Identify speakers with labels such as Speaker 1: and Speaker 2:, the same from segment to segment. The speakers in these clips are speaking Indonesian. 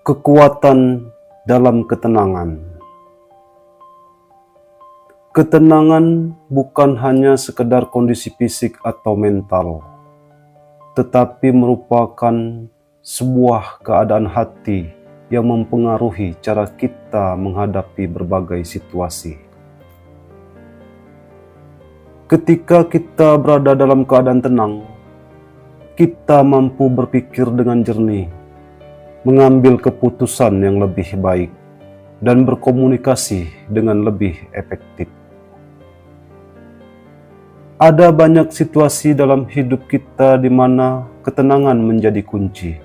Speaker 1: Kekuatan dalam ketenangan. Ketenangan bukan hanya sekedar kondisi fisik atau mental, tetapi merupakan sebuah keadaan hati yang mempengaruhi cara kita menghadapi berbagai situasi. Ketika kita berada dalam keadaan tenang, kita mampu berpikir dengan jernih, mengambil keputusan yang lebih baik, dan berkomunikasi dengan lebih efektif. Ada banyak situasi dalam hidup kita di mana ketenangan menjadi kunci.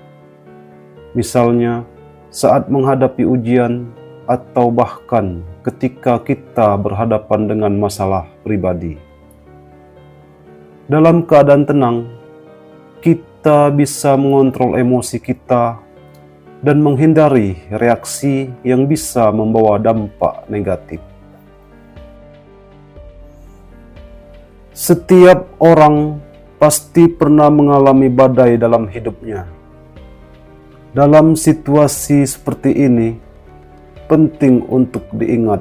Speaker 1: Misalnya, saat menghadapi ujian atau bahkan ketika kita berhadapan dengan masalah pribadi. Dalam keadaan tenang, kita bisa mengontrol emosi kita dan menghindari reaksi yang bisa membawa dampak negatif. Setiap orang pasti pernah mengalami badai dalam hidupnya. Dalam situasi seperti ini, penting untuk diingat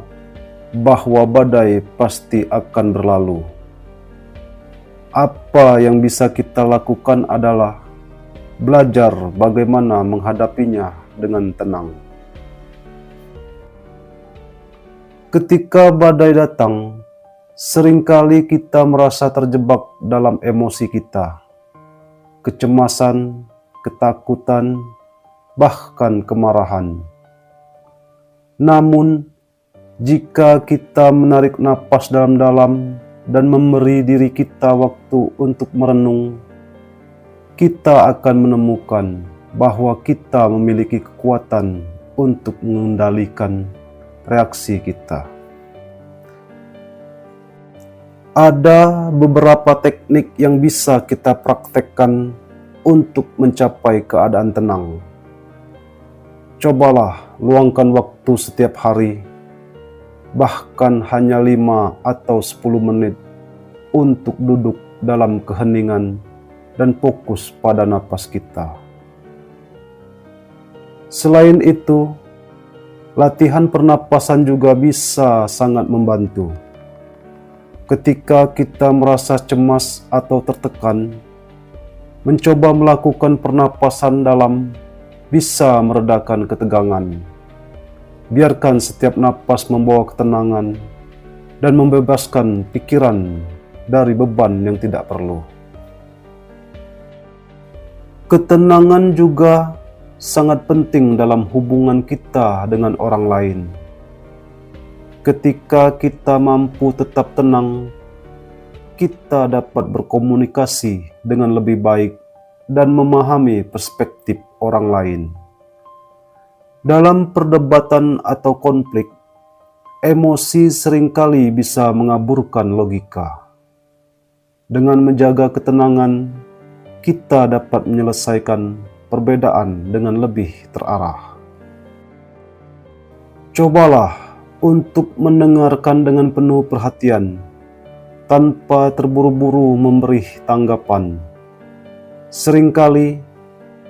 Speaker 1: bahwa badai pasti akan berlalu. Apa yang bisa kita lakukan adalah belajar bagaimana menghadapinya dengan tenang. Ketika badai datang, seringkali kita merasa terjebak dalam emosi kita, kecemasan, ketakutan, bahkan kemarahan. Namun, jika kita menarik napas dalam-dalam dan memberi diri kita waktu untuk merenung, kita akan menemukan bahwa kita memiliki kekuatan untuk mengendalikan reaksi kita. Ada beberapa teknik yang bisa kita praktekkan untuk mencapai keadaan tenang. Cobalah luangkan waktu setiap hari, bahkan hanya 5 atau 10 menit untuk duduk dalam keheningan dan fokus pada napas kita. Selain itu, latihan pernapasan juga bisa sangat membantu. Ketika kita merasa cemas atau tertekan, mencoba melakukan pernapasan dalam bisa meredakan ketegangan. Biarkan setiap napas membawa ketenangan dan membebaskan pikiran dari beban yang tidak perlu. Ketenangan juga sangat penting dalam hubungan kita dengan orang lain. Ketika kita mampu tetap tenang, kita dapat berkomunikasi dengan lebih baik dan memahami perspektif orang lain. Dalam perdebatan atau konflik, emosi seringkali bisa mengaburkan logika. Dengan menjaga ketenangan, kita dapat menyelesaikan perbedaan dengan lebih terarah. Cobalah untuk mendengarkan dengan penuh perhatian, tanpa terburu-buru memberi tanggapan. Seringkali,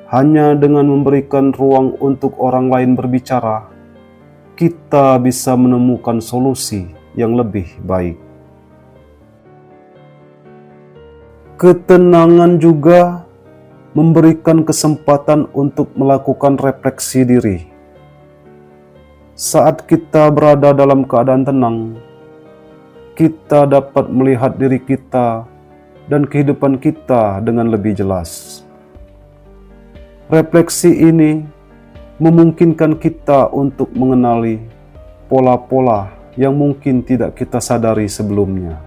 Speaker 1: hanya dengan memberikan ruang untuk orang lain berbicara, kita bisa menemukan solusi yang lebih baik. Ketenangan juga memberikan kesempatan untuk melakukan refleksi diri. Saat kita berada dalam keadaan tenang, kita dapat melihat diri kita dan kehidupan kita dengan lebih jelas. Refleksi ini memungkinkan kita untuk mengenali pola-pola yang mungkin tidak kita sadari sebelumnya,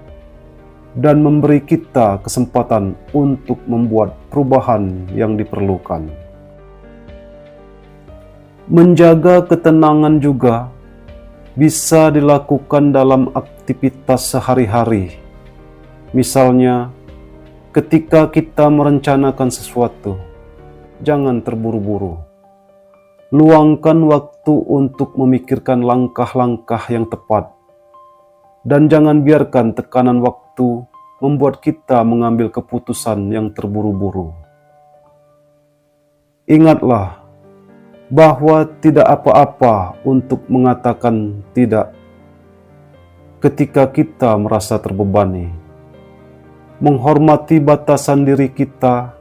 Speaker 1: dan memberi kita kesempatan untuk membuat perubahan yang diperlukan. Menjaga ketenangan juga bisa dilakukan dalam aktivitas sehari-hari. Misalnya, ketika kita merencanakan sesuatu, jangan terburu-buru. Luangkan waktu untuk memikirkan langkah-langkah yang tepat, dan jangan biarkan tekanan waktu membuat kita mengambil keputusan yang terburu-buru. Ingatlah bahwa tidak apa-apa untuk mengatakan tidak ketika kita merasa terbebani. Menghormati batasan diri kita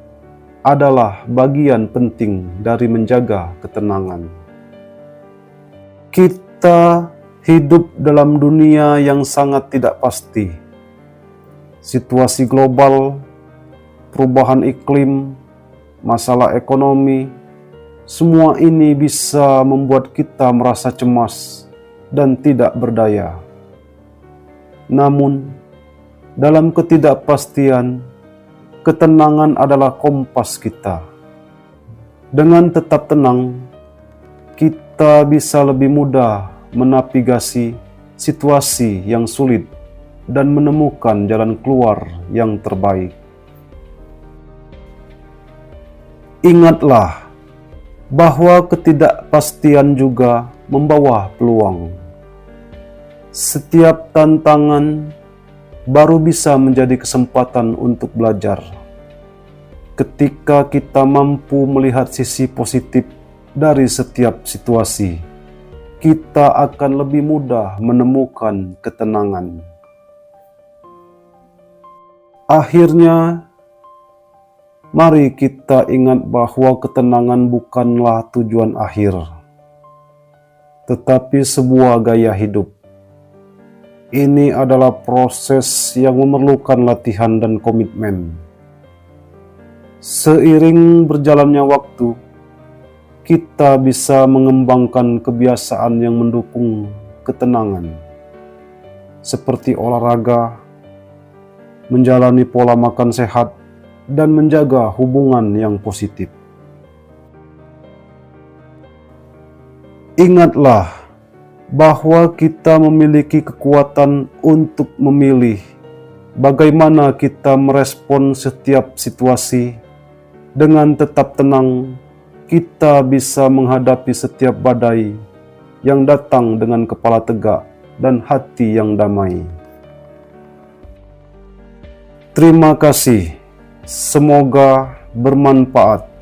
Speaker 1: adalah bagian penting dari menjaga ketenangan. Kita hidup dalam dunia yang sangat tidak pasti. Situasi global, perubahan iklim, masalah ekonomi, semua ini bisa membuat kita merasa cemas dan tidak berdaya. Namun, dalam ketidakpastian, ketenangan adalah kompas kita. Dengan tetap tenang, kita bisa lebih mudah menavigasi situasi yang sulit dan menemukan jalan keluar yang terbaik. Ingatlah bahwa ketidakpastian juga membawa peluang. Setiap tantangan baru bisa menjadi kesempatan untuk belajar. Ketika kita mampu melihat sisi positif dari setiap situasi, kita akan lebih mudah menemukan ketenangan. Akhirnya, mari kita ingat bahwa ketenangan bukanlah tujuan akhir, tetapi sebuah gaya hidup. Ini adalah proses yang memerlukan latihan dan komitmen. Seiring berjalannya waktu, kita bisa mengembangkan kebiasaan yang mendukung ketenangan, seperti olahraga, menjalani pola makan sehat, dan menjaga hubungan yang positif. Ingatlah bahwa kita memiliki kekuatan untuk memilih bagaimana kita merespon setiap situasi. Dengan tetap tenang, kita bisa menghadapi setiap badai yang datang dengan kepala tegak dan hati yang damai. Terima kasih. Semoga bermanfaat.